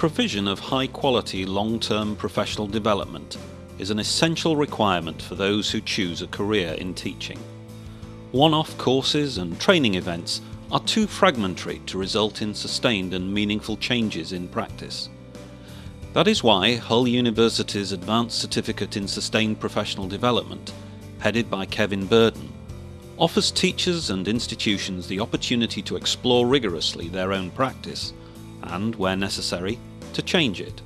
provision of high-quality long-term professional development is an essential requirement for those who choose a career in teaching. One-off courses and training events are too fragmentary to result in sustained and meaningful changes in practice. That is why Hull University's Advanced Certificate in Sustained Professional Development, headed by Kevin Burden, offers teachers and institutions the opportunity to explore rigorously their own practice and, where necessary, to change it.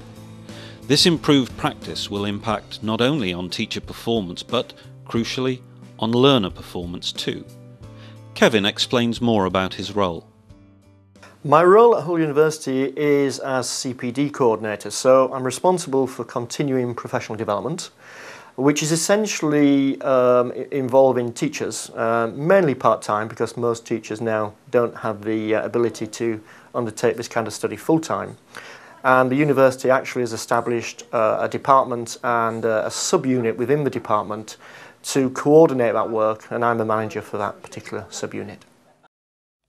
This improved practice will impact not only on teacher performance but, crucially, on learner performance too. Kevin explains more about his role. My role at Hull University is as CPD coordinator, so I'm responsible for continuing professional development, which is essentially involving teachers, mainly part-time because most teachers now don't have the ability to undertake this kind of study full-time. And the university actually has established a department and a sub-unit within the department to coordinate that work, and I'm the manager for that particular sub-unit.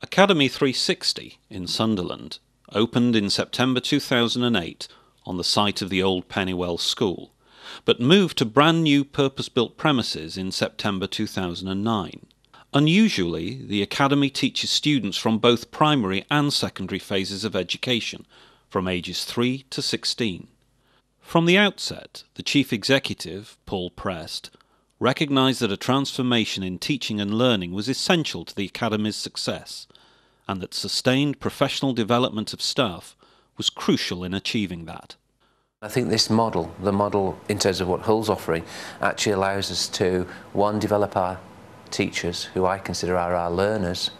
Acadamy360 in Sunderland opened in September 2008 on the site of the old Pennywell School, but moved to brand new purpose-built premises in September 2009. Unusually, the Academy teaches students from both primary and secondary phases of education, from ages 3 to 16. From the outset, the Chief Executive, Paul Prest, recognised that a transformation in teaching and learning was essential to the Academy's success, and that sustained professional development of staff was crucial in achieving that. I think this model, the model in terms of what Hull's offering, actually allows us to, one, develop our teachers, who I consider are our learners,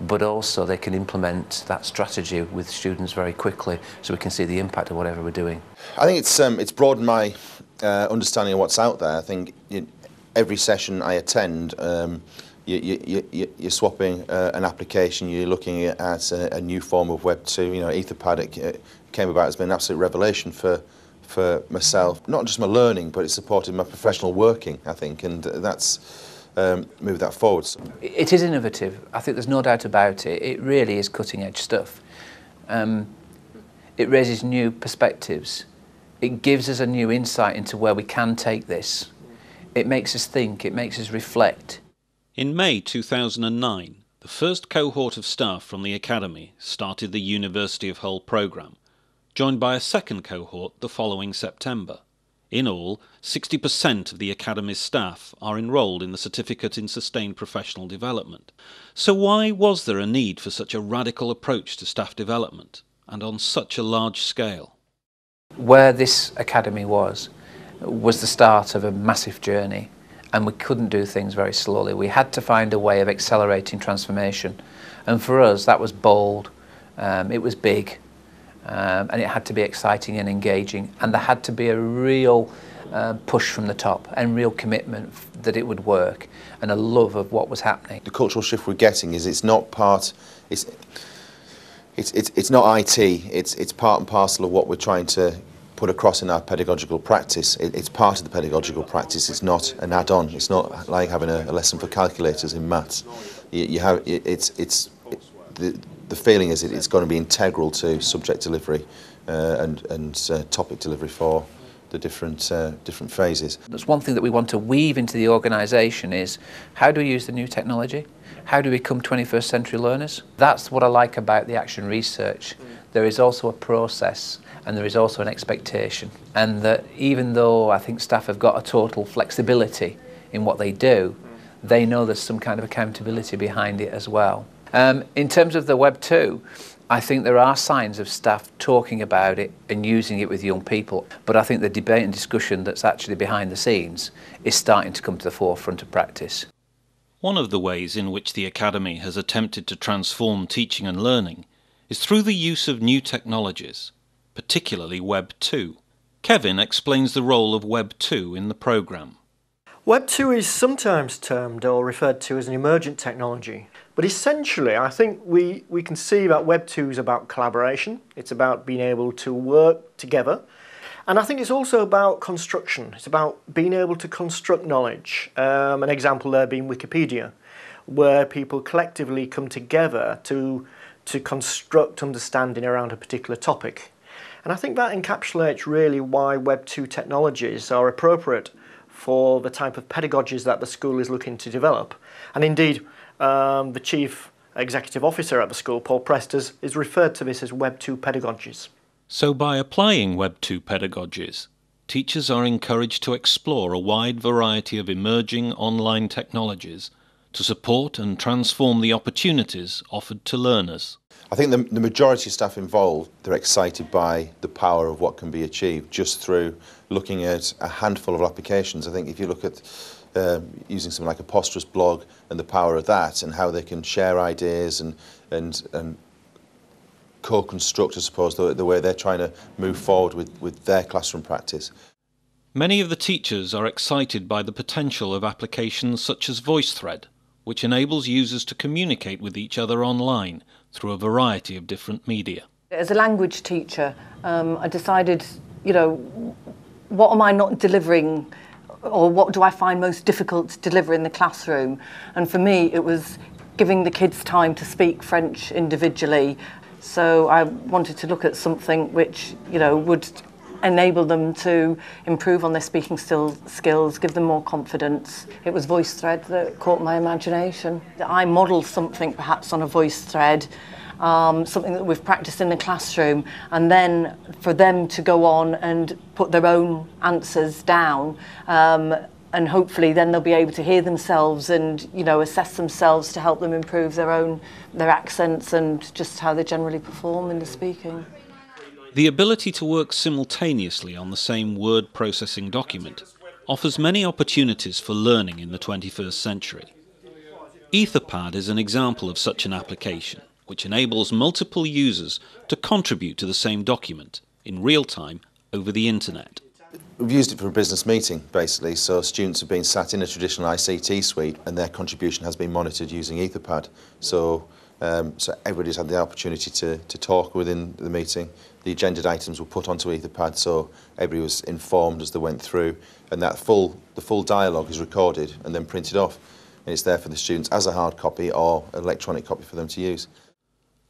but also they can implement that strategy with students very quickly so we can see the impact of whatever we're doing. I think it's broadened my understanding of what's out there. I think every session I attend, you're swapping an application, you're looking at a new form of Web 2. You know, Etherpad came about, has been an absolute revelation for myself. Not just my learning, but it supported my professional working, I think, and that's move that forward. It is innovative. I think there's no doubt about it. It really is cutting-edge stuff. It raises new perspectives. It gives us a new insight into where we can take this. It makes us think. It makes us reflect. In May 2009, the first cohort of staff from the Academy started the University of Hull programme, joined by a second cohort the following September. In all, 60% of the Academy's staff are enrolled in the Certificate in Sustained Professional Development. So why was there a need for such a radical approach to staff development, and on such a large scale? Where this Academy was the start of a massive journey, and we couldn't do things very slowly. We had to find a way of accelerating transformation, and for us that was bold, it was big. And it had to be exciting and engaging, and there had to be a real push from the top and real commitment that it would work, and a love of what was happening. The cultural shift we're getting is it's not part, it's not IT, it's part and parcel of what we're trying to put across in our pedagogical practice. It's part of the pedagogical practice. It's not an add-on. It's not like having a lesson for calculators in maths. The feeling is it's going to be integral to subject delivery and topic delivery for the different phases. That's one thing that we want to weave into the organisation is how do we use the new technology? How do we become 21st century learners? That's what I like about the action research. There is also a process and there is also an expectation, and that even though I think staff have got a total flexibility in what they do, they know there's some kind of accountability behind it as well. In terms of the Web 2, I think there are signs of staff talking about it and using it with young people, but I think the debate and discussion that's actually behind the scenes is starting to come to the forefront of practice. One of the ways in which the Academy has attempted to transform teaching and learning is through the use of new technologies, particularly Web 2. Kevin explains the role of Web 2 in the programme. Web 2 is sometimes termed or referred to as an emergent technology. But essentially, I think we can see that Web 2 is about collaboration. It's about being able to work together. And I think it's also about construction. It's about being able to construct knowledge. An example there being Wikipedia, where people collectively come together to construct understanding around a particular topic. And I think that encapsulates really why Web 2 technologies are appropriate for the type of pedagogies that the school is looking to develop. And indeed, the Chief Executive Officer at the school, Paul Prestes, is referred to this as Web 2 pedagogies. So by applying Web 2 pedagogies, teachers are encouraged to explore a wide variety of emerging online technologies to support and transform the opportunities offered to learners. I think the majority of staff involved, they're excited by the power of what can be achieved just through looking at a handful of applications. I think if you look at using something like a Posterous blog and the power of that and how they can share ideas and co-construct, I suppose, the way they're trying to move forward with their classroom practice. Many of the teachers are excited by the potential of applications such as VoiceThread, which enables users to communicate with each other online through a variety of different media. As a language teacher, I decided, what am I not delivering, or what do I find most difficult to deliver in the classroom? And for me, it was giving the kids time to speak French individually. So I wanted to look at something which, would enable them to improve on their speaking skills, give them more confidence. It was VoiceThread that caught my imagination. I modelled something perhaps on a VoiceThread, something that we've practiced in the classroom, and then for them to go on and put their own answers down, and hopefully then they'll be able to hear themselves and assess themselves to help them improve their accents and just how they generally perform in the speaking. The ability to work simultaneously on the same word processing document offers many opportunities for learning in the 21st century. Etherpad is an example of such an application, which enables multiple users to contribute to the same document in real time over the internet. We've used it for a business meeting, basically, so students have been sat in a traditional ICT suite and their contribution has been monitored using Etherpad. So everybody's had the opportunity to talk within the meeting. The agended items were put onto Etherpad, so everybody was informed as they went through, and the full dialogue is recorded and then printed off, and it's there for the students as a hard copy or an electronic copy for them to use.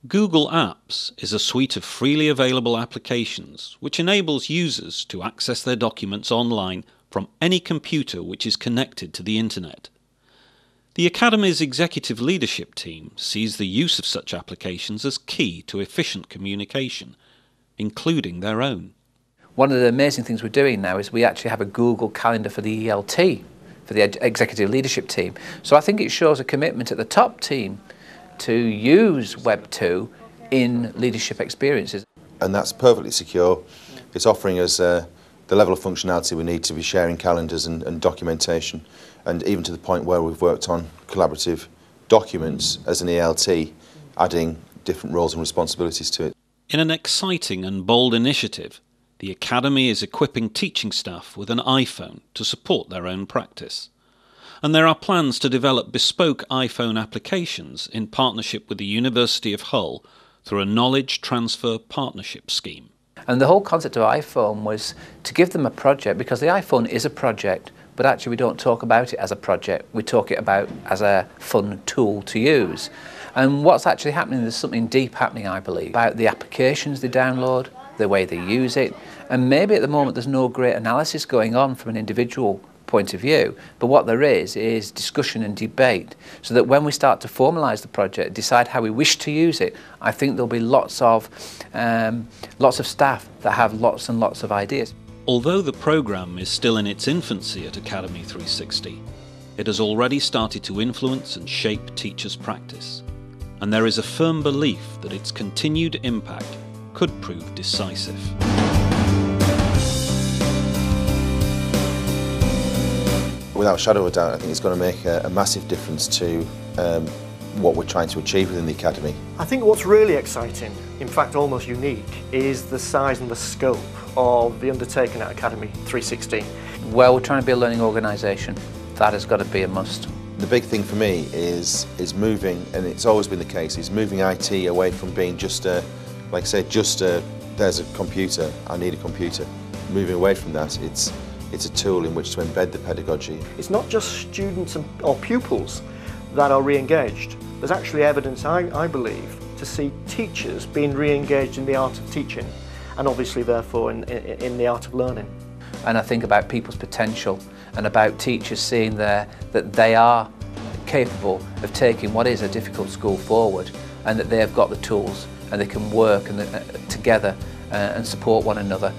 Google Apps is a suite of freely available applications which enables users to access their documents online from any computer which is connected to the internet. The Academy's executive leadership team sees the use of such applications as key to efficient communication, including their own. One of the amazing things we're doing now is we actually have a Google Calendar for the ELT, for the executive leadership team. So I think it shows a commitment at the top team to use Web 2 in leadership experiences. And that's perfectly secure. It's offering us the level of functionality we need to be sharing calendars and documentation, and even to the point where we've worked on collaborative documents as an ELT, adding different roles and responsibilities to it. In an exciting and bold initiative, the Academy is equipping teaching staff with an iPhone to support their own practice. And there are plans to develop bespoke iPhone applications in partnership with the University of Hull through a knowledge transfer partnership scheme. And the whole concept of iPhone was to give them a project, because the iPhone is a project, but actually we don't talk about it as a project, we talk it about as a fun tool to use. And what's actually happening, there's something deep happening, I believe, about the applications they download, the way they use it, and maybe at the moment there's no great analysis going on from an individual point of view, but what there is discussion and debate, so that when we start to formalise the project, decide how we wish to use it, I think there'll be lots of staff that have lots and lots of ideas. Although the programme is still in its infancy at Academy360, it has already started to influence and shape teachers' practice, and there is a firm belief that its continued impact could prove decisive. Without a shadow of a doubt, I think it's going to make a massive difference to what we're trying to achieve within the Academy. I think what's really exciting, in fact almost unique, is the size and the scope of the undertaking at Academy360. Well, we're trying to be a learning organisation. That has got to be a must. The big thing for me is moving, and it's always been the case, is moving IT away from being just like I say, there's a computer, I need a computer. Moving away from that, it's a tool in which to embed the pedagogy. It's not just students or pupils that are re-engaged. There's actually evidence, I believe, to see teachers being re-engaged in the art of teaching. and obviously therefore in the art of learning. And I think about people's potential and about teachers seeing that they are capable of taking what is a difficult school forward, and that they have got the tools and they can work together and support one another